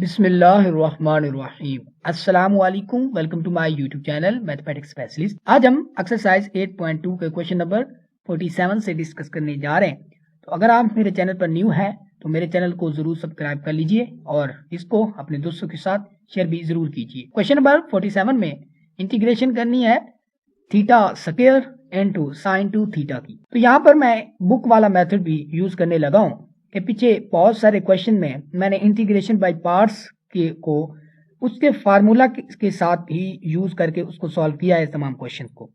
बिस्मिल्लाहिर्रहमानिर्रहीम। अस्सलाम वालेकुम। Welcome to my YouTube channel mathematics specialist. आज हम एक्सरसाइज 8.2 के क्वेश्चन नंबर 47 से डिस्कस करने जा रहे हैं। तो अगर आप मेरे चैनल पर न्यू हैं तो मेरे चैनल को जरूर सब्सक्राइब कर लीजिए और इसको अपने दोस्तों के साथ शेयर भी जरूर कीजिए। क्वेश्चन नंबर 47 में इंटीग्रेशन करनी है theta square into sine 2 theta की। तो यहाँ पर मैं बुक वाला मेथड भी यूज करने लगा हूँ कि पीछे बहुत सारे क्वेश्चन में मैंने इंटीग्रेशन बाय पार्ट्स को उसके फार्मूला के साथ ही यूज करके उसको सॉल्व किया है तमाम क्वेश्चन को।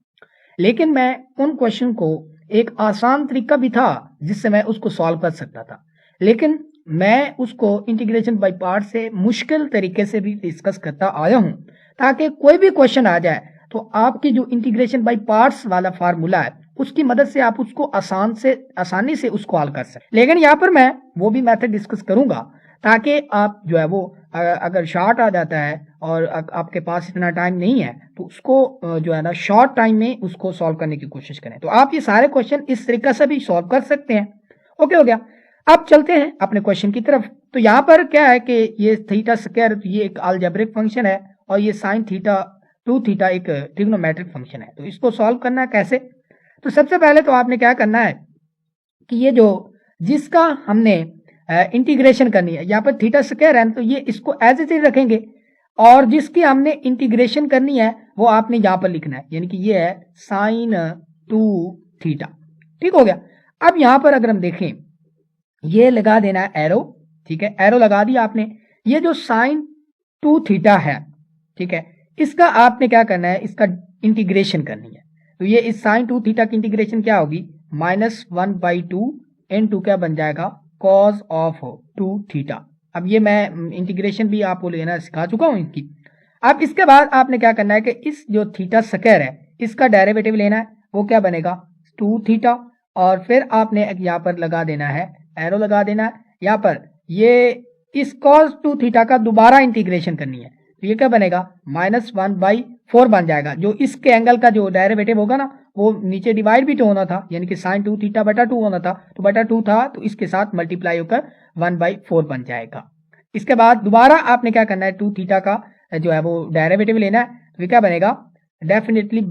लेकिन मैं उन क्वेश्चन को एक आसान तरीका भी था जिससे मैं उसको सॉल्व कर सकता था, लेकिन मैं उसको इंटीग्रेशन बाय पार्ट्स से मुश्किल तरीके से भी डिस्कस करता आया हूं ताकि कोई भी क्वेश्चन आ जाए तो आपकी जो इंटीग्रेशन बाय पार्ट्स वाला फार्मूला है उसकी मदद से आप उसको आसानी से उसको हल कर सकते। लेकिन यहाँ पर मैं वो भी मेथड डिस्कस करूंगा ताकि आप जो है वो अगर शॉर्ट आ जाता है और आपके पास इतना टाइम नहीं है तो उसको जो है ना शॉर्ट टाइम में उसको सॉल्व करने की कोशिश करें। तो आप ये सारे क्वेश्चन इस तरीके से भी सॉल्व कर सकते हैं। ओके हो गया। अब चलते हैं अपने क्वेश्चन की तरफ। तो यहाँ पर क्या है कि ये थीटा स्क्वायर ये एक अलजेब्रिक फंक्शन है और ये साइन थीटा 2 थीटा एक ट्रिग्नोमेट्रिक फंक्शन है। तो इसको सॉल्व करना है कैसे? तो सबसे पहले तो आपने क्या करना है कि ये जो जिसका हमने इंटीग्रेशन करनी है, यहाँ पर थीटा स्क्वायर है तो ये इसको एज इट इज रखेंगे और जिसकी हमने इंटीग्रेशन करनी है वो आपने यहाँ पर लिखना है, यानी कि ये है साइन 2 थीटा। ठीक हो गया। अब यहाँ पर अगर हम देखें ये लगा देना है एरो। ठीक है, एरो लगा दिया आपने। ये जो साइन 2 थीटा है, ठीक है, इसका आपने क्या करना है, इसका इंटीग्रेशन करनी है। तो ये इस साइन 2 थीटा की इंटीग्रेशन क्या होगी, -1/2 इनटू क्या बन जाएगा कॉस ऑफ 2 थीटा। अब ये मैं इंटीग्रेशन भी आपको लेना सिखा चुका हूं इनकी। अब इसके बाद आपने क्या करना है कि इस जो थीटा स्क्वायर है इसका डेरिवेटिव लेना है, वो क्या बनेगा 2 थीटा और फिर आपने यहाँ पर लगा देना है एरो लगा देना है। यहाँ पर ये इस कॉस 2 थीटा का दोबारा इंटीग्रेशन करनी है तो ये क्या बनेगा -1/4 बन जाएगा। जो इसके एंगल का जो डेरिवेटिव होगा ना वो नीचे डिवाइड भी तो होना था, यानी कि साइन 2 थीटा बटा 2 होना था, तो बटा 2 था तो इसके साथ मल्टीप्लाई होकर 1/4 बन जाएगा। इसके बाद दोबारा आपने क्या करना है 2 थीटा का जो है वो डेरिवेटिव लेना है तो क्या बनेगा, डेफिनेटली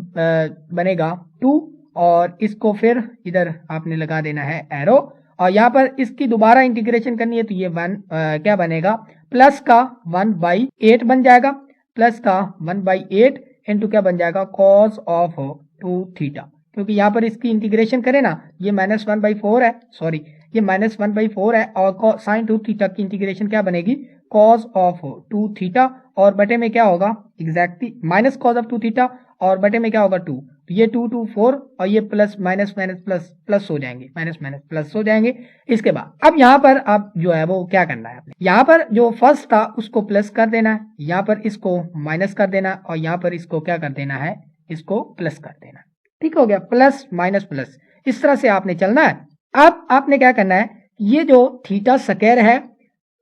बनेगा 2 और इसको फिर इधर आपने लगा देना है एरो और यहाँ पर इसकी दोबारा इंटीग्रेशन करनी है तो ये क्या बनेगा प्लस का 1/8 बन जाएगा, प्लस का 1/8 इंटू क्या बन जाएगा कॉस ऑफ 2 थीटा। क्योंकि यहाँ पर इसकी इंटीग्रेशन करें ना ये -1/4 है, सॉरी ये -1/4 है और साइन 2 थीटा की इंटीग्रेशन क्या बनेगी कॉस ऑफ 2 थीटा और बटे में क्या होगा exactly minus cos of 2 theta और बटे में क्या होगा 2, तो ये 2 2 4 और ये plus minus minus plus plus हो जाएंगे, माइनस माइनस प्लस हो जाएंगे। इसके बाद अब यहाँ पर अब जो है वो क्या करना है, यहाँ पर जो फर्स्ट था उसको प्लस कर देना है, यहाँ पर इसको माइनस कर देना और यहाँ पर इसको क्या कर देना है, इसको प्लस कर देना। ठीक हो गया, प्लस माइनस प्लस, इस तरह से आपने चलना है। अब आपने क्या करना है, ये जो थीटा स्क्वायर है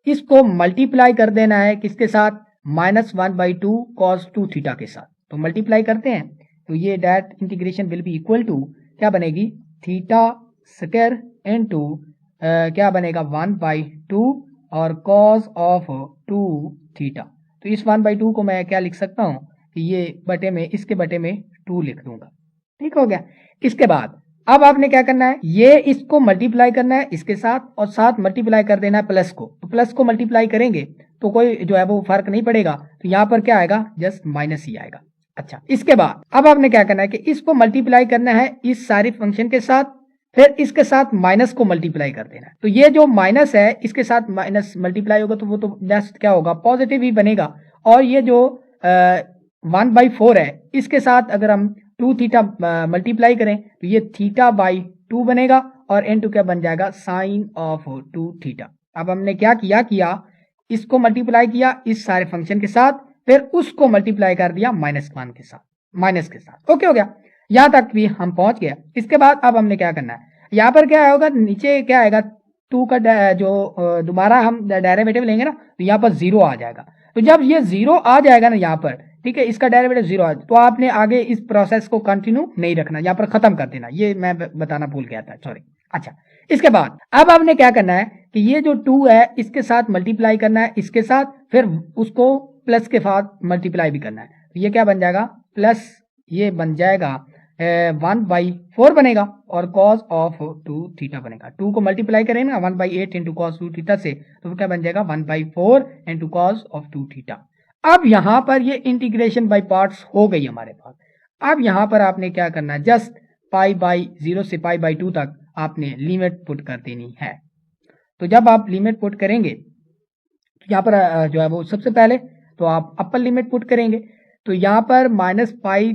इसको मल्टीप्लाई कर देना है किसके साथ, -1/2 cos 2 थीटा के साथ। तो मल्टीप्लाई करते हैं तो ये that integration will be equal to क्या बनेगी थीटा स्क्वायर इनटू क्या बनेगा 1/2 और cos ऑफ 2 थीटा। तो इस 1/2 को मैं क्या लिख सकता हूँ कि ये बटे में इसके बटे में 2 लिख दूंगा। ठीक हो गया। इसके बाद अब आपने क्या करना है, ये इसको मल्टीप्लाई करना है इसके साथ और साथ मल्टीप्लाई कर देना है प्लस को। तो प्लस को मल्टीप्लाई करेंगे तो कोई जो है वो फर्क नहीं पड़ेगा, तो यहाँ पर क्या आएगा जस्ट माइनस ही आएगा। अच्छा, इसके बाद अब आपने क्या करना है कि इसको मल्टीप्लाई करना है इस सारे फंक्शन के साथ, फिर इसके साथ माइनस को मल्टीप्लाई कर देना है। तो ये जो माइनस है इसके साथ माइनस मल्टीप्लाई होगा तो वो तो जस्ट क्या होगा पॉजिटिव ही बनेगा और ये जो 1/4 है इसके साथ अगर हम 2 थीटा मल्टीप्लाई करें तो ये θ/2 बनेगा और इनटू क्या बन जाएगा साइन ऑफ 2 थीटा। अब हमने क्या किया इसको मल्टीप्लाई किया इस सारे फंक्शन के साथ, फिर उसको मल्टीप्लाई कर दिया माइनस के साथ। ओके हो गया, यहां तक भी हम पहुंच गया। इसके बाद अब हमने क्या करना है, यहाँ पर क्या होगा नीचे क्या आएगा 2 का जो दोबारा हम डेरिवेटिव लेंगे ना तो यहाँ पर 0 आ जाएगा। तो जब ये 0 आ जाएगा ना यहाँ पर, ठीक है, इसका डेरिवेटिव 0 आ तो आपने आगे इस प्रोसेस को कंटिन्यू नहीं रखना, यहाँ पर खत्म कर देना। ये मैं बताना भूल गया था, सॉरी। अच्छा, इसके बाद अब आपने क्या करना है कि ये जो 2 है इसके साथ मल्टीप्लाई करना है, इसके साथ, फिर उसको प्लस के साथ मल्टीप्लाई भी करना है। तो ये क्या बन जाएगा, प्लस ये बन जाएगा 1/4 बनेगा और कॉस ऑफ 2 थीटा बनेगा। 2 को मल्टीप्लाई करेंगे ना 1/8 इंटू कॉस 2 थीटा से, तो क्या बन जाएगा 1/4 इंटू कॉस ऑफ 2 थीटा। अब यहां पर ये इंटीग्रेशन बाय पार्ट्स हो गई हमारे पास। अब यहां पर आपने क्या करना है, जस्ट π/0 से π/2 तक आपने लिमिट पुट कर देनी है। तो जब आप लिमिट पुट करेंगे तो यहाँ पर जो है वो सबसे पहले तो आप अपर लिमिट पुट करेंगे, तो यहाँ पर माइनस पाई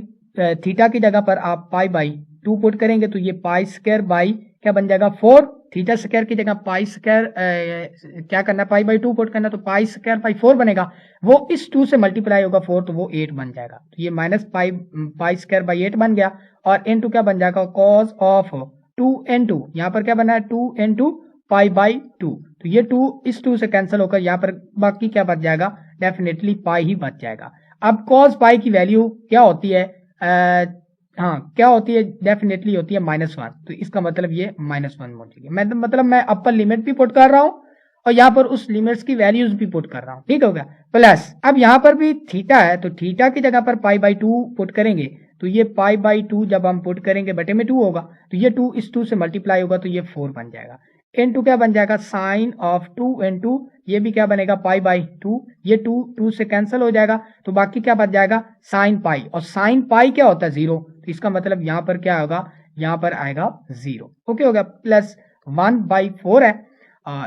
थीटा की जगह पर आप π/2 पुट करेंगे, तो ये π² बाई क्या बन जाएगा 4, थीटा स्क्वायर की जगह π² क्या करना है π/2 पुट करना, तो π²/4 बनेगा। वो इस 2 से मल्टीप्लाई होगा 4, तो वो 8 बन जाएगा। तो ये माइनस π² बन गया और इनटू क्या बन जाएगा कॉस ऑफ 2 n2, यहाँ पर क्या बना है 2 n2 π/2, तो ये 2 इस 2 से कैंसिल होकर यहाँ पर बाकी क्या बच जाएगा, डेफिनेटली पाई ही बच जाएगा। अब कॉस पाई की वैल्यू क्या होती है, हाँ क्या होती है, डेफिनेटली होती है -1, तो इसका मतलब ये -1 होती है। मतलब मैं अपर लिमिट भी पुट कर रहा हूँ और यहाँ पर उस लिमिट्स की वैल्यूज भी पुट कर रहा हूँ, ठीक हो गया। प्लस अब यहाँ पर भी थीटा है, तो थीटा की जगह पर π/2 पुट करेंगे, तो ये π/2 जब हम पुट करेंगे बटे में 2 होगा, तो ये 2 इस 2 से मल्टीप्लाई होगा, तो ये 4 बन जाएगा। n2 क्या बन जाएगा साइन ऑफ 2n2, ये भी क्या बनेगा π/2, ये 2 से कैंसिल हो जाएगा, तो बाकी क्या बच जाएगा साइन पाई, और साइन पाई क्या होता है 0, तो इसका मतलब यहाँ पर क्या होगा, यहाँ पर आएगा 0। ओके हो गया, प्लस 1/4 है।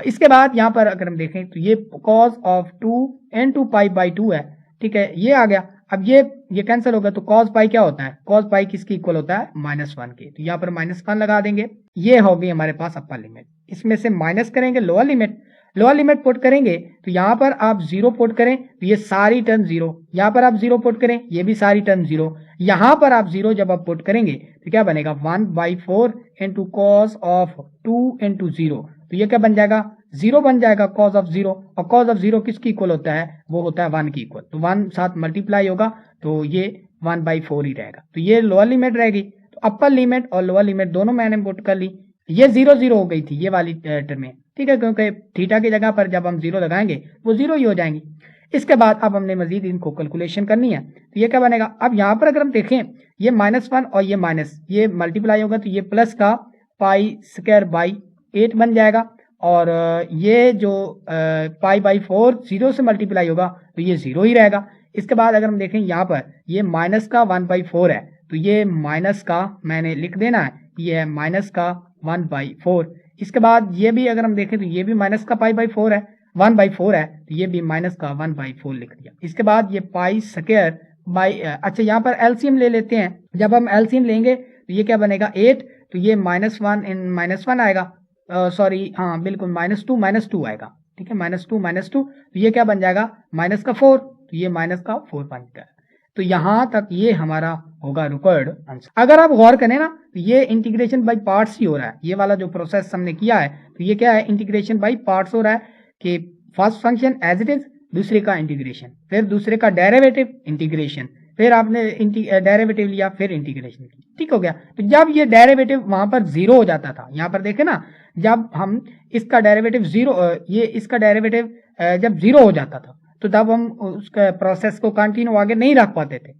इसके बाद यहाँ पर अगर हम देखें तो ये कॉस ऑफ 2n2 π/2 है, ठीक है, ये आ गया। अब ये कैंसिल होगा, तो कॉस पाई क्या होता है, कॉस पाई किसकी इक्वल होता है -1 के, तो यहाँ पर -1 लगा देंगे। ये हो गई हमारे पास अपर लिमिट। इसमें से माइनस करेंगे lower limit, lower limit put करेंगे तो यहाँ पर आप 0 पुट करें, तो ये सारी टर्म 0, यहाँ पर आप 0 पुट करें, ये भी सारी टर्म 0, यहाँ पर आप 0 जब आप पुट करेंगे तो क्या बनेगा 1/4 इंटू कॉस ऑफ 2 इंटू 0, तो ये क्या बन जाएगा 0 बन जाएगा कॉस ऑफ 0, और कॉस ऑफ 0 किसकी इक्वल होता है, वो होता है 1 की इक्वल, तो 1 साथ मल्टीप्लाई होगा तो ये 1/4 ही रहेगा। तो ये लोअर लिमिट रहेगी। तो अपर लिमिट और लोअर लिमिट दोनों मैंने पुट कर ली, ये 0 हो गई थी ये वाली टर्म में, ठीक है, क्योंकि थीटा की जगह पर जब हम 0 लगाएंगे वो 0 ही हो जाएंगी। इसके बाद अब हमने मजीद इनको कैलकुलेशन करनी है, तो ये क्या बनेगा, अब यहाँ पर अगर हम देखें ये -1 और ये माइनस, ये मल्टीप्लाई होगा तो ये प्लस का π² 8 बन जाएगा, और ये जो π/4 0 से मल्टीप्लाई होगा तो ये 0 ही रहेगा। इसके बाद अगर हम देखें यहाँ पर ये माइनस का 1/4 है, तो ये माइनस का मैंने लिख देना है, ये है माइनस का 1/4। इसके बाद ये भी अगर हम देखें तो ये भी माइनस का π/4 है, 1/4 है, तो ये भी माइनस का 1/4 लिख दिया। इसके बाद ये π² अच्छा यहाँ पर एलसीएम ले लेते हैं, जब हम एलसीएम लेंगे तो ये क्या बनेगा 8, तो ये -1 इन -1 आएगा, सॉरी हाँ बिल्कुल -2 आएगा, ठीक है, -2 तो ये क्या बन जाएगा -4, तो ये -4 बन जाएगा। तो यहां तक ये हमारा होगा रिक्वायर्ड आंसर। अगर आप गौर करें ना तो ये इंटीग्रेशन बाय पार्ट्स ही हो रहा है, ये वाला जो प्रोसेस हमने किया है तो ये क्या है इंटीग्रेशन बाय पार्ट्स हो रहा है, कि first function as it is, दूसरे का इंटीग्रेशन, फिर दूसरे का डेरिवेटिव इंटीग्रेशन, फिर आपने डेरिवेटिव लिया फिर इंटीग्रेशन की, ठीक हो गया। तो जब ये डेरिवेटिव वहां पर 0 हो जाता था, यहाँ पर देखे ना जब हम इसका डेरिवेटिव 0 ये इसका डेरिवेटिव जब 0 हो जाता था तो तब हम उसका प्रोसेस को कंटिन्यू आगे नहीं रख पाते थे,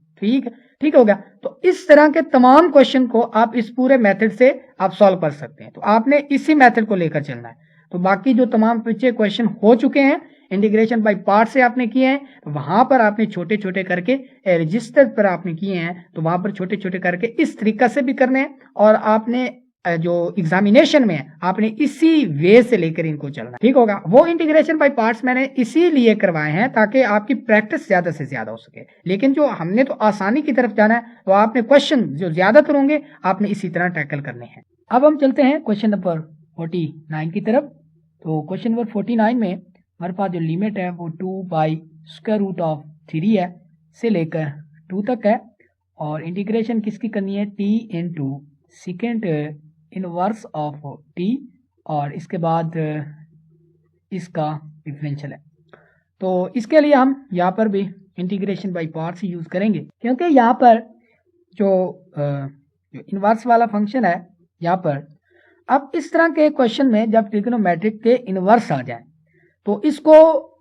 ठीक हो गया। तो इस तरह के तमाम क्वेश्चन को आप इस पूरे मेथड से आप सॉल्व कर सकते हैं, तो आपने इसी मेथड को लेकर चलना है। तो बाकी जो तमाम पीछे क्वेश्चन हो चुके हैं इंटीग्रेशन बाय पार्ट से आपने किए हैं, तो वहां पर आपने छोटे छोटे करके रजिस्टर पर आपने किए हैं, तो वहां पर छोटे छोटे करके इस तरीका से भी करने हैं, और आपने जो एग्जामिनेशन में है आपने इसी वे से लेकर इनको चलना, ठीक होगा। वो इंटीग्रेशन बाय पार्ट्स मैंने इसीलिए करवाए हैं ताकि आपकी प्रैक्टिस ज्यादा से ज्यादा हो सके, लेकिन जो हमने तो आसानी की तरफ जाना है, तो आपने क्वेश्चन जो ज्यादातर होंगे आपने इसी तरह टैकल करने हैं। अब हम चलते हैं क्वेश्चन नंबर 49 की तरफ। तो क्वेश्चन नंबर 49 में हमारे पास जो लिमिट है वो 2/√3 है से लेकर 2 तक है, और इंटीग्रेशन किसकी करनी है t into second inverse of t, और इसके बाद इसका डिफरेंशियल है। तो इसके लिए हम यहाँ पर भी इंटीग्रेशन बाय पार्ट्स यूज करेंगे, क्योंकि यहाँ पर जो इनवर्स वाला फंक्शन है, यहाँ पर अब इस तरह के क्वेश्चन में जब ट्रिग्नोमेट्रिक के इनवर्स आ जाए तो इसको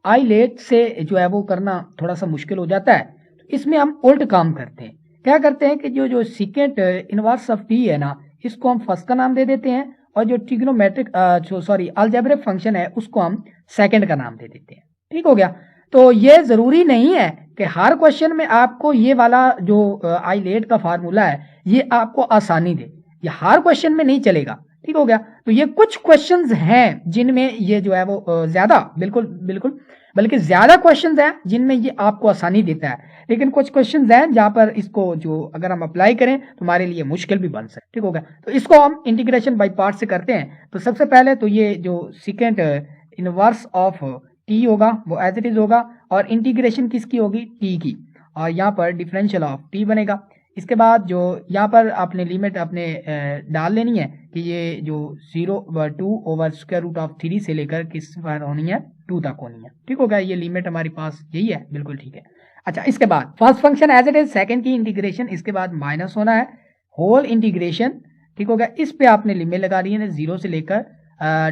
आइलेट से जो है वो करना थोड़ा सा मुश्किल हो जाता है। तो इसमें हम उल्ट काम करते हैं। क्या करते हैं कि जो सीकेंट इनवर्स ऑफ टी है ना, इसको हम फर्स्ट का नाम दे देते हैं और जो ट्रिग्नोमेट्रिक अलजेब्रिक फंक्शन है उसको हम सेकंड का नाम दे देते हैं। ठीक हो गया। तो ये जरूरी नहीं है कि हर क्वेश्चन में आपको ये वाला जो आइलेट का फार्मूला है ये आपको आसानी दे, ये हर क्वेश्चन में नहीं चलेगा। ठीक हो गया। तो ये कुछ क्वेश्चंस हैं जिनमें ये जो है वो ज्यादा बिल्कुल बल्कि ज्यादा क्वेश्चंस हैं जिनमें ये आपको आसानी देता है, लेकिन कुछ क्वेश्चंस हैं जहां पर इसको जो अगर हम अप्लाई करें तो हमारे लिए मुश्किल भी बन सकता है। ठीक हो गया। तो इसको हम इंटीग्रेशन बाय पार्ट से करते हैं। तो सबसे पहले तो ये जो सीकेंट इनवर्स ऑफ टी होगा वो एज इट इज होगा और इंटीग्रेशन किसकी होगी, टी की, और यहाँ पर डिफरेंशियल ऑफ टी बनेगा। इसके बाद जो यहाँ पर आपने लिमिट अपने डाल लेनी है कि ये जो 2/2/√3 से लेकर किस पर होनी है, 2 तक होनी है। ठीक हो गया। ये लिमिट हमारे पास यही है, बिल्कुल ठीक है। अच्छा, इसके बाद first function as it is, second की इंटीग्रेशन, इसके बाद माइनस होना है होल इंटीग्रेशन। ठीक हो गया। इस पे आपने लिमिट लगा रही है 0 से लेकर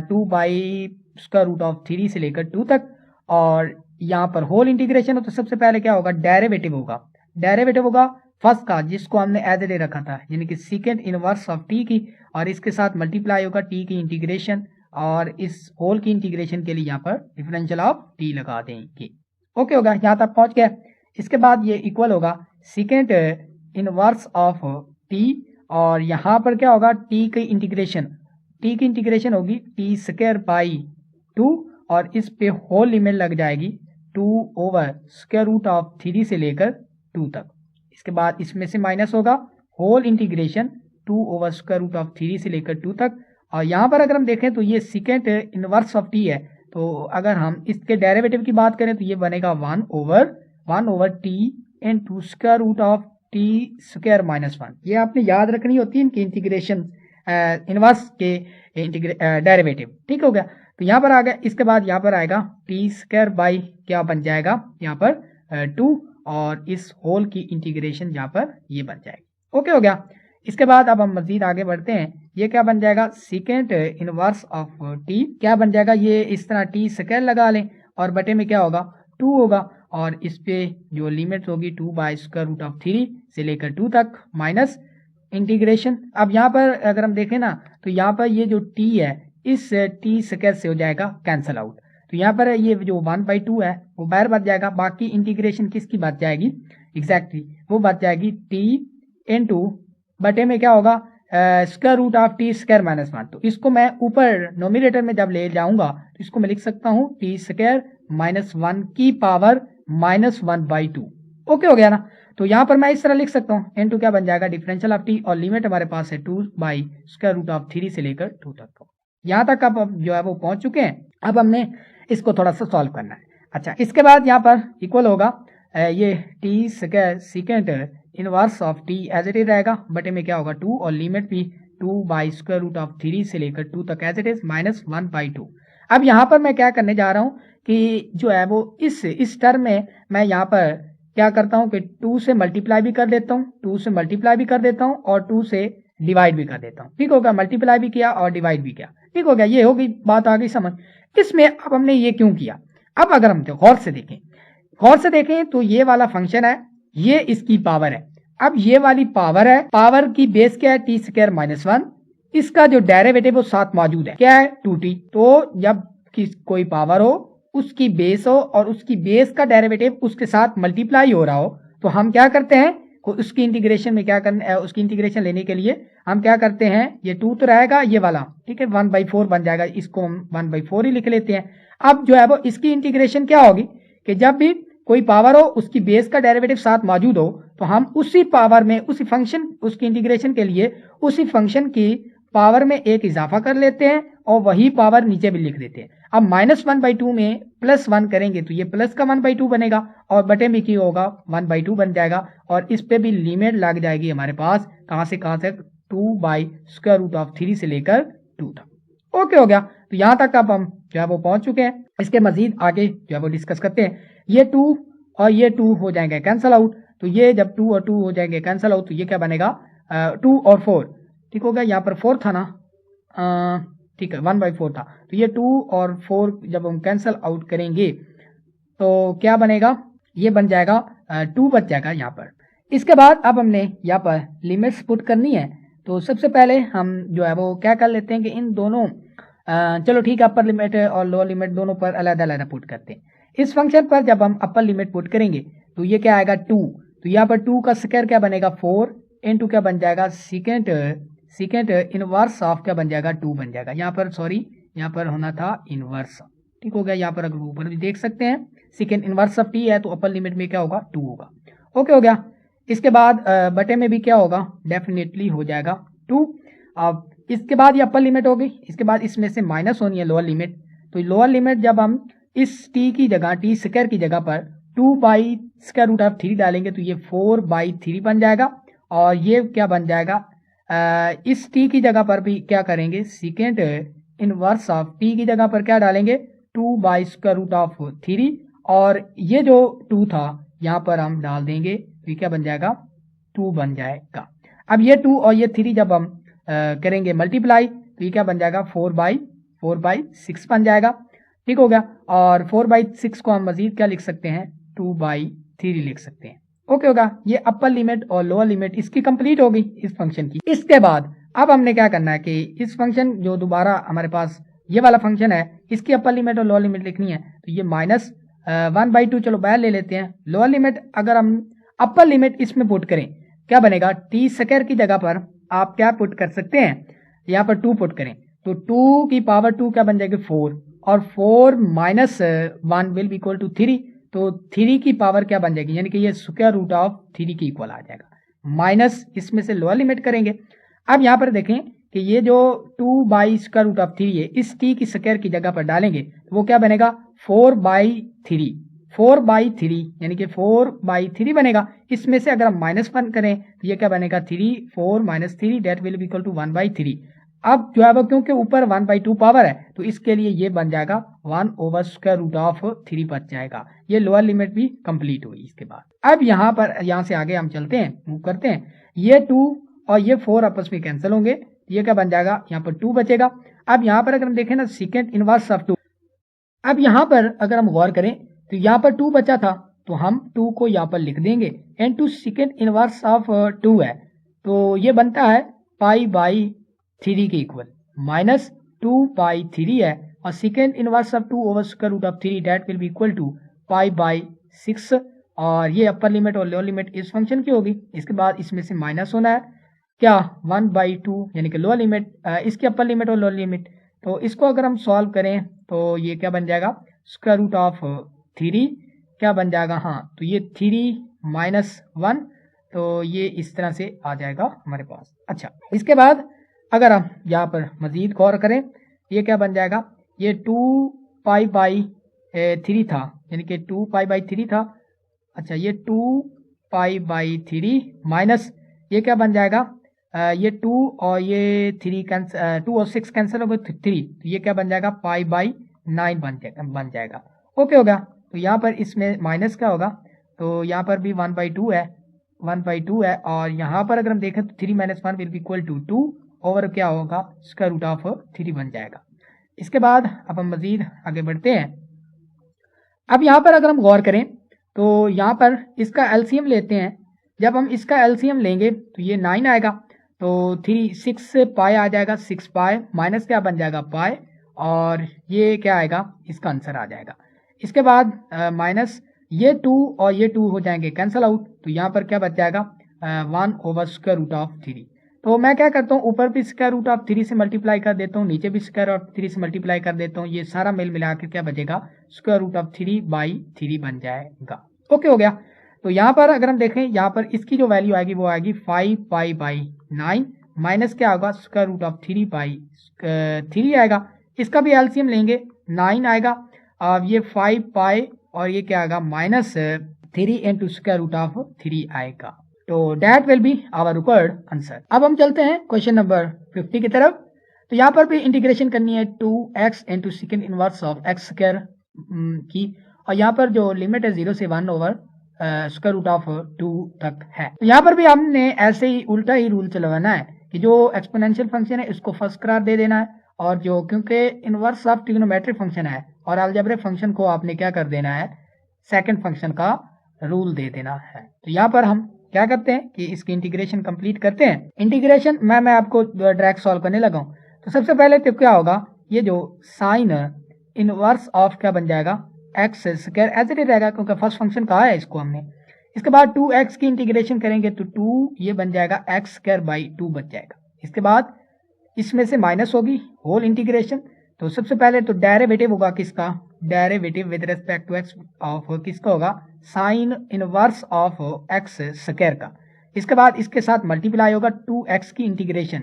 2/√3 से लेकर 2 तक, और यहाँ पर होल इंटीग्रेशन हो तो सबसे पहले क्या होगा, डेरिवेटिव होगा फर्स्ट का जिसको हमने एज ए रखा था, यानी कि सीकेंट इनवर्स ऑफ टी की, और इसके साथ मल्टीप्लाई होगा टी की इंटीग्रेशन, और इस होल की इंटीग्रेशन के लिए यहाँ पर डिफरेंशियल ऑफ टी लगा देंगे। ओके होगा, यहाँ तक पहुंच गया। इसके बाद ये इक्वल होगा सीकेंट इनवर्स ऑफ टी, और यहाँ पर क्या होगा, टी की इंटीग्रेशन होगी टी स्क्वायर बाई 2, और इस पे होल लिमिट लग जाएगी 2/√3 से लेकर 2 तक। इसके बाद इसमें से माइनस होगा होल इंटीग्रेशन 2/√3 से लेकर 2 तक, और यहाँ पर अगर हम देखें तो ये सीकेंट इनवर्स ऑफ टी है, तो अगर हम इसके डेरिवेटिव की बात करें तो ये बनेगा 1/t into square root of t square minus 1। ये आपने याद रखनी होती है इनकी इंटीग्रेशन, इनवर्स के डेरिवेटिव। ठीक हो गया। तो यहाँ पर आ गया। इसके बाद यहाँ पर आएगा टी स्क्वायर बाई क्या बन जाएगा यहाँ पर 2, और इस होल की इंटीग्रेशन यहाँ पर ये बन जाएगी। ओके हो गया। इसके बाद अब हम मजीद आगे बढ़ते हैं। ये क्या बन जाएगा, सीकेंट इनवर्स ऑफ टी क्या बन जाएगा, ये इस तरह टी स्क्वायर लगा लें और बटे में क्या होगा 2 होगा, और इस पे जो लिमिट होगी 2/√3 से लेकर 2 तक माइनस इंटीग्रेशन। अब यहाँ पर अगर हम देखें ना तो यहाँ पर ये जो टी है इस टी स्क्वायर से हो जाएगा कैंसल आउट, तो यहाँ पर ये जो 1/2 है वो बाहर बच जाएगा, बाकी इंटीग्रेशन किसकी बच जाएगी, एग्जैक्टली वो बच जाएगी टी इनटू बटे में क्या होगा square root of t square minus 1। तो इसको मैं ऊपर नोमिनेटर में जब ले जाऊंगा तो इसको मैं लिख सकता हूँ टी स्क्वायर माइनस 1 की पावर -1/2। ओके हो गया ना। तो यहाँ पर मैं इस तरह लिख सकता हूँ इनटू क्या बन जाएगा डिफरेंशियल ऑफ टी, और लिमिट हमारे पास है 2/√3 से लेकर 2 तक। यहाँ तक अब जो है वो पहुंच चुके हैं। अब हमने इसको थोड़ा सा सॉल्व करना है। अच्छा, इसके बाद यहाँ पर इक्वल होगा ये t square secant inverse of t as it is रहेगा, बटे में क्या होगा 2, और लिमिट भी 2/√3 से लेकर 2 तक एज इट इज -1/2। अब यहाँ पर मैं क्या करने जा रहा हूँ कि जो है वो इस टर्म में मैं यहाँ पर क्या करता हूँ कि 2 से मल्टीप्लाई भी कर देता हूँ, 2 से मल्टीप्लाई भी कर देता हूँ और 2 से डिवाइड भी कर देता हूँ। ठीक होगा, मल्टीप्लाई भी किया और डिवाइड भी किया। ठीक हो गया, ये होगी बात, आ गई समझ। इसमें अब हमने ये क्यों किया, अब अगर हम गौर से देखें तो ये वाला फंक्शन है, ये इसकी पावर है। अब ये वाली पावर है, पावर की बेस क्या है टी स्क्वायर माइनस 1, इसका जो डेरिवेटिव वो साथ मौजूद है, क्या है 2t। तो जब कोई पावर हो उसकी बेस हो और उसकी बेस का डेरिवेटिव उसके साथ मल्टीप्लाई हो रहा हो, तो हम क्या करते हैं उसकी इंटीग्रेशन में क्या करना, उसकी इंटीग्रेशन लेने के लिए हम क्या करते हैं, ये 2 तो रहेगा ये वाला, ठीक है 1/4 बन जाएगा, इसको हम 1/4 ही लिख लेते हैं। अब जो है वो इसकी इंटीग्रेशन क्या होगी कि जब भी कोई पावर हो उसकी बेस का डेरिवेटिव साथ मौजूद हो तो हम उसी पावर में उसी फंक्शन उसकी इंटीग्रेशन के लिए उसी फंक्शन की पावर में एक इजाफा कर लेते हैं और वही पावर नीचे भी लिख देते हैं। अब -1/2 में +1 करेंगे तो ये प्लस का 1/2 बनेगा और बटे में क्या होगा 1/2 बन जाएगा, और इस पे भी लिमिट लग जाएगी हमारे पास, कहां से 2/√3 से लेकर 2 तक। ओके हो गया। तो यहां तक अब हम जो है वो पहुंच चुके हैं। इसके मजीद आगे जो है वो डिस्कस करते हैं। ये 2 और ये 2 हो जाएंगे कैंसल आउट, तो ये जब 2 और 2 हो जाएंगे कैंसल आउट तो ये क्या बनेगा 2 और 4, ठीक हो गया। यहाँ पर 4 था ना, ठीक है 1/4 था, तो ये 2 और 4 जब हम कैंसल आउट करेंगे तो क्या बनेगा, ये बन जाएगा 2 बच जाएगा यहाँ पर। इसके बाद अब हमने यहाँ पर लिमिट्स पुट करनी है, तो सबसे पहले हम जो है वो क्या कर लेते हैं कि इन दोनों चलो ठीक है, अपर लिमिट और लोअर लिमिट दोनों पर अलग अलग पुट करते हैं। इस फंक्शन पर जब हम अपर लिमिट पुट करेंगे तो ये क्या आएगा 2, तो यहाँ पर 2 का स्क्वायर क्या बनेगा 4 इंटू क्या बन जाएगा सेकेंड इनवर्स ऑफ क्या बन जाएगा 2 बन जाएगा। यहाँ पर सॉरी, यहाँ पर होना था इनवर्स, ठीक हो गया। यहाँ पर अगर ऊपर भी देख सकते हैं सेकेंड इनवर्स ऑफ टी है तो अपर लिमिट में क्या होगा 2 होगा। ओके हो गया। इसके बाद बटे में भी क्या होगा, डेफिनेटली हो जाएगा 2। अब इसके बाद ये अपर लिमिट हो गई, इसके बाद इसमें से माइनस होनी है लोअर लिमिट, तो लोअर लिमिट जब हम इस टी की जगह टी स्क्वायर की जगह पर 2/√3 डालेंगे तो ये 4/3 बन जाएगा। और ये क्या बन जाएगा, इस टी की जगह पर भी क्या करेंगे, सेकेंड इनवर्स ऑफ टी की जगह पर क्या डालेंगे 2/√3, और ये जो 2 था यहाँ पर हम डाल देंगे तो ये क्या बन जाएगा 2 बन जाएगा। अब ये 2 और ये 3 जब हम करेंगे मल्टीप्लाई तो ये क्या बन जाएगा 4/6 बन जाएगा, ठीक हो गया। और 4/6 को हम मजीद क्या लिख सकते हैं 2/3 लिख सकते हैं। ओके होगा। ये अपर लिमिट और लोअर लिमिट इसकी कंप्लीट हो गई इस फंक्शन की। इसके बाद अब हमने क्या करना है कि इस फंक्शन जो दोबारा हमारे पास ये वाला फंक्शन है इसकी अपर लिमिट और लोअर लिमिट लिखनी है, तो ये -1/2 चलो बाहर ले लेते हैं। लोअर लिमिट अगर हम अपर लिमिट इसमें पुट करें क्या बनेगा, टी स्क्वायर की जगह पर आप क्या पुट कर सकते हैं, यहाँ पर 2 पुट करें तो 2 की पावर 2 क्या बन जाएगी 4, और 4 minus 1 will be equal to 3, तो 3 की पावर क्या बन जाएगी, यानी कि ये √3 के इक्वल आ जाएगा। माइनस इसमें से लोअर लिमिट करेंगे। अब यहाँ पर देखें कि ये जो 2/√3 है इस टी की स्क्वायर की जगह पर डालेंगे तो वो क्या बनेगा 4/3 यानी कि 4/3 बनेगा। इसमें से अगर हम -1 करें तो ये क्या बनेगा 4 - 3 that will be equal to 1/3। अब जो है वो क्योंकि ऊपर 1/2 पावर है तो इसके लिए ये बन जाएगा 1/√3 बच जाएगा। ये लोअर लिमिट भी कंप्लीट हुई। इसके बाद अब यहाँ से आगे हम चलते हैं, मूव करते हैं। ये 2 और ये 4 आपस में कैंसिल होंगे, ये क्या बन जाएगा यहाँ पर 2 बचेगा। अब यहाँ पर अगर हम देखें ना सेकेंड इनवर्स ऑफ 2, अब यहाँ पर अगर हम गौर करें तो यहाँ पर 2 बचा था तो हम 2 को यहाँ पर लिख देंगे, इनटू सेकेंड इनवर्स ऑफ 2 है तो ये बनता है π/3 के इक्वल, -2/3 है, और second inverse of 2/√3 that will be equal to π/6, और ये अपर लिमिट और लोअर लिमिट इस फंक्शन की होगी। इसके बाद इसमें से माइनस होना है क्या 1/2 यानी कि लोअर लिमिट इसकी अपर लिमिट और लोअर लिमिट, तो इसको अगर हम सॉल्व करें तो ये क्या बन जाएगा √3 क्या बन जाएगा, हाँ तो ये 3 - 1, तो ये इस तरह से आ जाएगा हमारे पास। अच्छा, इसके बाद अगर हम यहाँ पर मजीद गौर करें ये क्या बन जाएगा, ये 2π/3 था यानी कि 2π/3 था। अच्छा, ये 2π/3 माइनस ये क्या बन जाएगा, ये 2 और ये 3 कैंसिल, 2 और 6 कैंसिल हो गए 3, तो ये क्या बन जाएगा π/9 बन जाएगा। ओके होगा। तो यहाँ पर इसमें माइनस क्या होगा, तो यहाँ पर भी 1/2 है, और यहाँ पर अगर हम देखें तो 3 - 1 will be equal to 2 over क्या होगा √3 बन जाएगा। इसके बाद अब हम मजीद आगे बढ़ते हैं। अब यहाँ पर अगर हम गौर करें तो यहाँ पर इसका एलसीएम लेते हैं। जब हम इसका एलसीएम लेंगे तो ये 9 आएगा, तो 6 से पाई आ जाएगा, 6 पाई माइनस क्या बन जाएगा पाई, और ये क्या आएगा इसका आंसर आ जाएगा। इसके बाद माइनस ये 2 और ये 2 हो जाएंगे कैंसल आउट, तो यहाँ पर क्या बच जाएगा 1/√3। तो मैं क्या करता हूँ ऊपर भी √3 से मल्टीप्लाई कर देता हूँ, नीचे भी √3 से मल्टीप्लाई कर देता हूँ, ये सारा मेल मिला के क्या बचेगा √3/3 बन जाएगा। ओके हो गया। तो यहाँ पर अगर हम देखें यहाँ पर इसकी जो वैल्यू आएगी वो आएगी 5π/9 माइनस क्या होगा √3/3 आएगा। इसका भी एलसीएम लेंगे 9 आएगा, अब ये 5π और ये क्या आएगा -3 इंटू √3 आएगा। तो that will be our required answer. अब हम चलते हैं क्वेश्चन नंबर 50 की तरफ। तो यहाँ पर भी इंटीग्रेशन करनी है 2x into second inverse of x square की, और यहाँ पर जो लिमिट है 0 से 1 ओवर √2 तक है। तो यहाँ पर भी हमने ऐसे ही उल्टा ही रूल चलवाना है कि जो एक्सपोनेंशियल फंक्शन है इसको फर्स्ट करार दे देना है, और जो क्योंकि इनवर्स ऑफ ट्रिग्नोमेट्रिक फंक्शन है और अलजेब्रिक फंक्शन को आपने क्या कर देना है, सेकंड फंक्शन का रूल दे देना है। तो यहाँ पर हम क्या करते हैं कि इसकी इंटीग्रेशन कंप्लीट करते हैं। इंटीग्रेशन मैं आपको डायरेक्ट सॉल्व करने लगा हूँ। तो सबसे पहले तो क्या होगा, ये जो साइन इनवर्स ऑफ क्या बन जाएगा, x square as it is रहेगा क्योंकि फर्स्ट फंक्शन कहा है इसको हमने। इसके बाद 2x की इंटीग्रेशन करेंगे तो 2 ये बन जाएगा एक्स स्क्वायर बाई 2 बच जाएगा। इसके बाद इसमें से माइनस होगी होल इंटीग्रेशन। तो सबसे पहले तो डेरिवेटिव होगा किसका, derivative with respect to x of किसका होगा, sine inverse of x square का। इसके बाद इसके साथ मल्टीप्लाई होगा 2x की इंटीग्रेशन,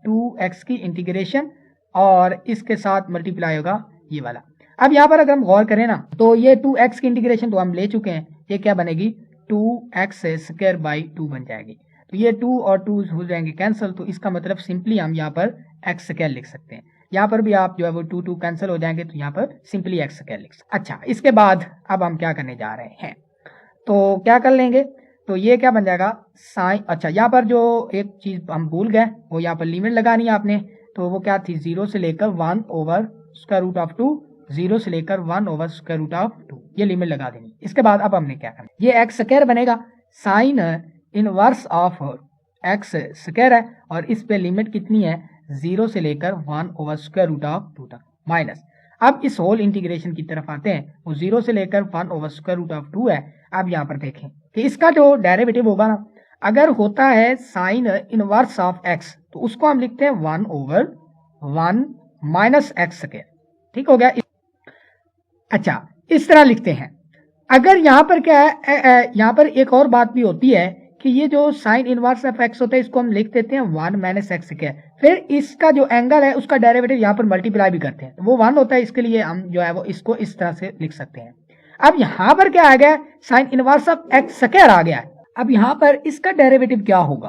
2x की इंटीग्रेशन और इसके साथ मल्टीप्लाई होगा ये वाला। अब यहाँ पर अगर हम गौर करें ना तो ये 2x की इंटीग्रेशन तो हम ले चुके हैं, ये क्या बनेगी 2x स्क्वायर बाई 2 बन जाएगी। तो ये 2 और 2 हो जाएंगे कैंसिल, तो इसका मतलब सिंपली हम यहाँ पर x स्क्वायर लिख सकते हैं। यहाँ पर भी आप जो है वो 2 कैंसिल हो जाएंगे तो यहाँ पर सिंपली x स्क्वायर लिख सकते हैं। अच्छा, इसके बाद अब हम क्या करने जा रहे हैं, तो क्या कर लेंगे, तो ये क्या बन जाएगा साइन। अच्छा, यहाँ पर जो एक चीज हम भूल गए वो यहाँ पर लिमिट लगानी है आपने, तो वो क्या थी 0 से लेकर 1 ओवर स्क्वायर रूट ऑफ 2, 0 से लेकर 1 ओवर स्क्वायर रूट ऑफ 2, ये लिमिट लगा देनी। इसके बाद अब हमने क्या करना, ये एक्स स्क्वायर बनेगा, sign inverse of x square है और इस पे लिमिट कितनी है 0 से लेकर 1 ओवर स्क्वायर रूट ऑफ 2 तक माइनस। अब इस होल इंटीग्रेशन की तरफ आते हैं, वो 0 से लेकर 1 ओवर स्क्वायर रूट ऑफ 2 है। अब यहाँ पर देखें कि इसका जो डेरिवेटिव होगा ना, अगर होता है साइन इनवर्स ऑफ एक्स तो उसको हम लिखते हैं 1 ओवर 1 माइनस एक्स स्क्वायर, ठीक हो गया। अच्छा, इस तरह लिखते हैं। अगर यहाँ पर क्या है, यहाँ पर एक और बात भी होती है कि ये जो साइन इनवर्स ऑफ एक्स होता है इसको हम लिख देते हैं 1 माइनस एक्स स्क्वायर, फिर इसका जो एंगल है उसका डेरिवेटिव यहाँ पर मल्टीप्लाई भी करते हैं, वो 1 होता है, इसके लिए हम जो है वो इसको इस तरह से लिख सकते हैं। अब यहाँ पर क्या आ गया, sine inverse of x square आ गया है। अब यहाँ पर इसका डेरिवेटिव क्या होगा,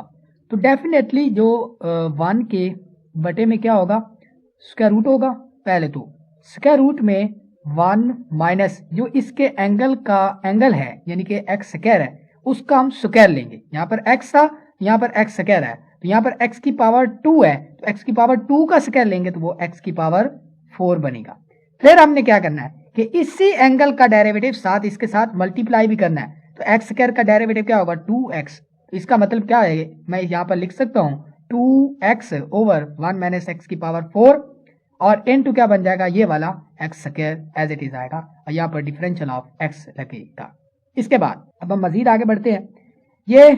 तो डेफिनेटली जो 1 के बटे में क्या होगा, स्क्वायर रूट होगा। पहले तो स्क्वायर रूट में 1 माइनस जो इसके एंगल का एंगल है यानी कि एक्स स्क्वायर है उसका हम स्क्वायर लेंगे। यहाँ पर x था, यहाँ पर x स्क्वायर है, तो यहाँ पर x की पावर 2 है तो x की पावर 2 का स्क्वायर लेंगे तो वो x की पावर 4 बनेगा। फिर हमने क्या करना है कि इसी एंगल का डेरिवेटिव साथ इसके साथ मल्टीप्लाई भी करना है, तो एक्स स्क्वायर का डेरिवेटिव क्या होगा 2x। तो इसका मतलब क्या है, मैं यहाँ पर लिख सकता हूँ 2x ओवर 1 माइनस एक्स की पावर 4 और इनटू क्या बन जाएगा ये वाला x square as it is आएगा और यहाँ पर डिफरेंशियल ऑफ एक्स लगेगा। इसके बाद अब हम मजीद आगे बढ़ते हैं, ये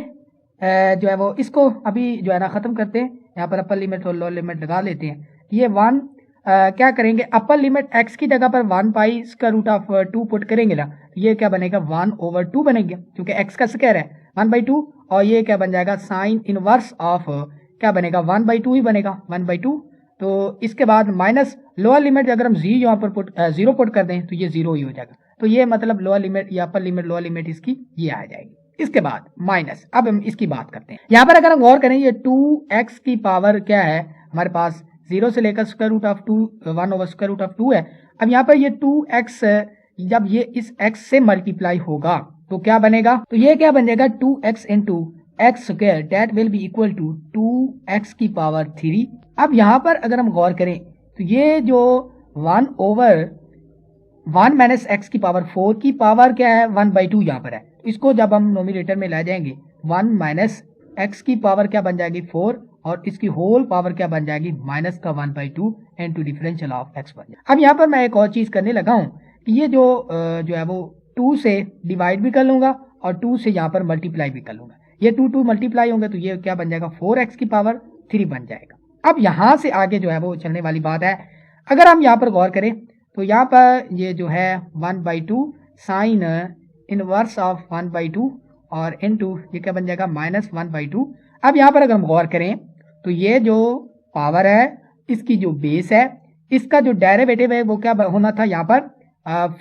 जो है वो इसको अभी जो है ना खत्म करते हैं। यहाँ पर अपर लिमिट और लोअर लिमिट लगा लेते हैं। ये 1 क्या करेंगे, अपर लिमिट x की जगह पर 1 pi square root of 2 put करेंगे ना, ये क्या बनेगा 1 ओवर 2 बनेगा क्योंकि x का स्क्वायर है 1/2 और ये क्या बन जाएगा साइन इनवर्स ऑफ क्या बनेगा 1/2 ही बनेगा 1/2। तो इसके बाद माइनस लोअर लिमिट अगर हम यहाँ पर 0 पुट कर दें तो ये 0 ही हो जाएगा, तो ये मतलब लोअर लिमिट या अपर लिमिट लोअर लिमिट इसकी ये आ जाएगी। इसके बाद माइनस, अब हम इसकी बात करते हैं। यहाँ पर अगर हम गौर करें ये 2x की पावर क्या है हमारे पास 0 से लेकर square root of 2 1 over square root of 2 है। अब यहाँ पर ये 2x जब ये इस x से मल्टीप्लाई होगा तो क्या बनेगा, तो ये क्या बन जाएगा 2x into x square that will be equal to 2x की पावर 3। अब यहाँ पर अगर हम गौर करें तो ये जो 1 ओवर 1 माइनस एक्स की पावर 4 की पावर क्या है 1/2 यहाँ पर है, तो इसको जब हम नोमिनेटर में ले जाएंगे 1 माइनस एक्स की पावर क्या बन जाएगी 4 और इसकी होल पावर क्या बन जाएगी माइनस का 1/2 इनटू डिफरेंशियल ऑफ एक्स बन जाएगा। अब यहाँ पर मैं एक और चीज करने लगा हूँ कि ये जो है वो 2 से डिवाइड भी कर लूंगा और 2 से यहाँ पर मल्टीप्लाई भी कर लूंगा। ये 2 मल्टीप्लाई होंगे तो ये क्या बन जाएगा 4x की पावर 3 बन जाएगा। अब यहाँ से आगे जो है वो चलने वाली बात है। अगर हम यहाँ पर गौर करें तो यहाँ पर ये जो है 1/2 साइन इनवर्स ऑफ 1/2 और इनटू ये क्या बन जाएगा माइनस 1/2। अब यहाँ पर अगर हम गौर करें तो ये जो पावर है इसकी जो बेस है इसका जो डेरिवेटिव है वो क्या होना था यहाँ पर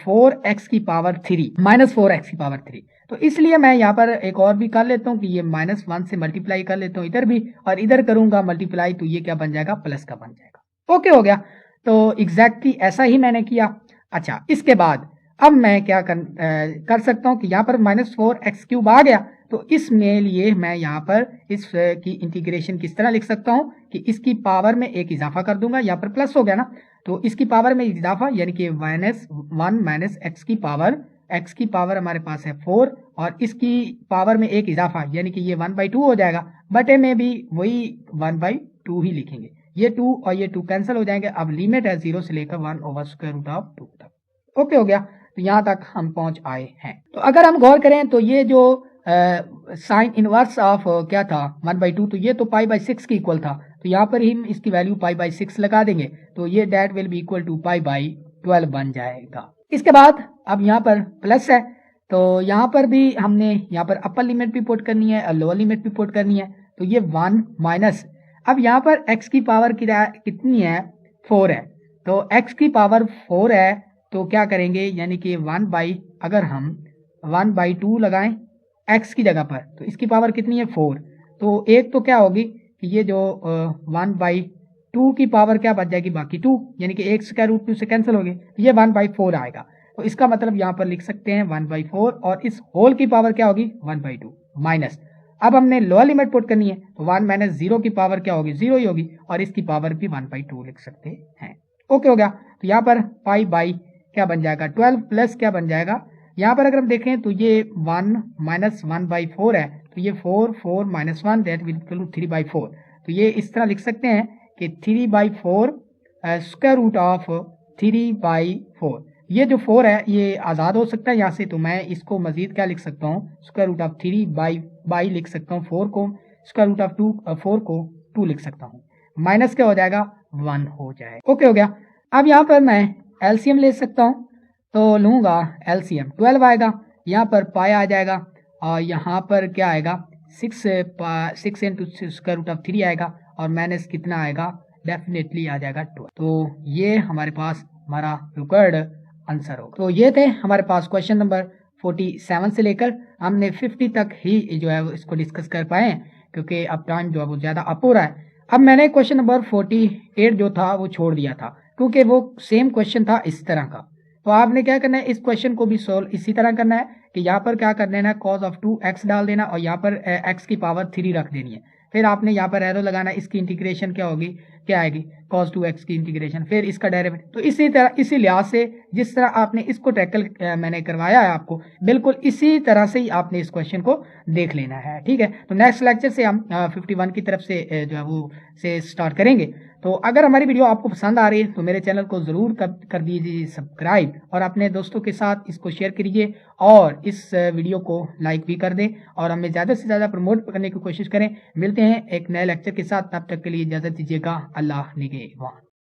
4x की पावर 3 माइनस 4x की पावर 3। तो इसलिए मैं यहाँ पर एक और भी कर लेता हूँ कि ये -1 से मल्टीप्लाई कर लेता हूँ इधर भी और इधर करूंगा मल्टीप्लाई तो ये क्या बन जाएगा प्लस का बन जाएगा। ओके हो गया, तो एग्जैक्टली ऐसा ही मैंने किया। अच्छा, इसके बाद अब मैं क्या कर सकता हूँ कि यहाँ पर -4x³ आ गया, तो इसमें लिए मैं यहाँ पर इस की इंटीग्रेशन किस तरह लिख सकता हूँ कि इसकी पावर में एक इजाफा कर दूंगा, यहाँ पर प्लस हो गया ना, तो इसकी पावर में इजाफा यानी कि -1 x की पावर हमारे पास है 4 और इसकी पावर में एक इजाफा यानी कि ये 1/2 हो जाएगा, बटे में भी वही 1/2 ही लिखेंगे, ये 2 और ये 2 कैंसिल हो जाएंगे। अब लिमिट है 0 से लेकर 1/√2 तक। ओके हो गया, तो यहाँ तक हम पहुंच आए हैं। तो अगर हम गौर करें तो ये जो साइन इनवर्स ऑफ क्या था 1/2, तो ये तो π/6 की इक्वल था, तो यहाँ पर हम इसकी वैल्यू π/6 लगा देंगे, तो ये that will be equal to π/12 बन जाएगा। इसके बाद अब यहाँ पर प्लस है, तो यहाँ पर भी हमने यहाँ पर अपर लिमिट भी पुट करनी है और लोअर लिमिट भी पुट करनी है, तो ये 1 माइनस, अब यहाँ पर x की पावर कितनी है 4 है, तो x की पावर 4 है, तो क्या करेंगे यानी कि अगर हम 1/2 लगाएं x की जगह पर, तो इसकी पावर कितनी है 4, तो एक तो क्या होगी कि ये जो 1/2 की पावर क्या बच जाएगी बाकी 2, यानी कि एक √2 से कैंसिल हो गए, तो ये 1/4 आएगा, तो इसका मतलब यहाँ पर लिख सकते हैं 1/4 और इस होल की पावर क्या होगी 1/2 माइनस, अब हमने लोअर लिमिट पुट करनी है, तो 1 - 0 की पावर क्या होगी 0 ही होगी और इसकी पावर भी 1/2 लिख सकते हैं। ओके हो गया, तो यहाँ पर π/ क्या बन जाएगा 12 प्लस क्या बन जाएगा, यहाँ पर अगर हम देखें तो ये 1 - 1/4 है, तो ये 4 1 दैट विल इक्वल टू 3/4, तो ये इस तरह लिख सकते हैं कि 3/4 √3/4, ये जो 4 है ये आज़ाद हो सकता है यहाँ से, तो मैं इसको मजीद क्या लिख सकता हूँ √3/बाई लिख सकता हूँ, 4 को √4 को 2 लिख सकता हूँ, माइनस क्या हो जाएगा 1 हो जाएगा। ओके हो गया, अब यहाँ पर मैं एलसीएम ले सकता हूँ, तो लूँगा एलसीएम 12 आएगा, यहाँ पर पाई आ जाएगा और यहाँ पर क्या आएगा 6 × √3 आएगा और माइनस कितना आएगा डेफिनेटली आ जाएगा 12, तो ये हमारे पास हमारा रिक्वायर्ड आंसर होगा। तो ये थे हमारे पास क्वेश्चन नंबर 47 से लेकर हमने 50 तक ही जो है इसको डिस्कस कर पाए हैं, क्योंकि अब टाइम जो है वो ज़्यादा अप हो रहा है। अब मैंने क्वेश्चन नंबर 48 जो था वो छोड़ दिया था, क्योंकि वो सेम क्वेश्चन था इस तरह का, तो आपने क्या करना है इस क्वेश्चन को भी सोल्व इसी तरह करना है कि यहाँ पर क्या कर देना है cos of 2x डाल देना और यहाँ पर x की पावर 3 रख देनी है, फिर आपने यहाँ पर एरो लगाना, इसकी इंटीग्रेशन क्या होगी क्या आएगी cos 2x की इंटीग्रेशन, फिर इसका डेरिवेटिव, तो इसी तरह इसी लिहाज से जिस तरह आपने इसको टैकल मैंने करवाया है आपको, बिल्कुल इसी तरह से ही आपने इस क्वेश्चन को देख लेना है। ठीक है, तो नेक्स्ट लेक्चर से हम 51 की तरफ से जो है वो से स्टार्ट करेंगे। तो अगर हमारी वीडियो आपको पसंद आ रही है तो मेरे चैनल को ज़रूर कर दीजिए सब्सक्राइब और अपने दोस्तों के साथ इसको शेयर कीजिए और इस वीडियो को लाइक भी कर दें और हमें ज़्यादा से ज़्यादा प्रमोट करने की कोशिश करें। मिलते हैं एक नए लेक्चर के साथ, तब तक के लिए इजाज़त दीजिएगा। अल्लाह निगहबान।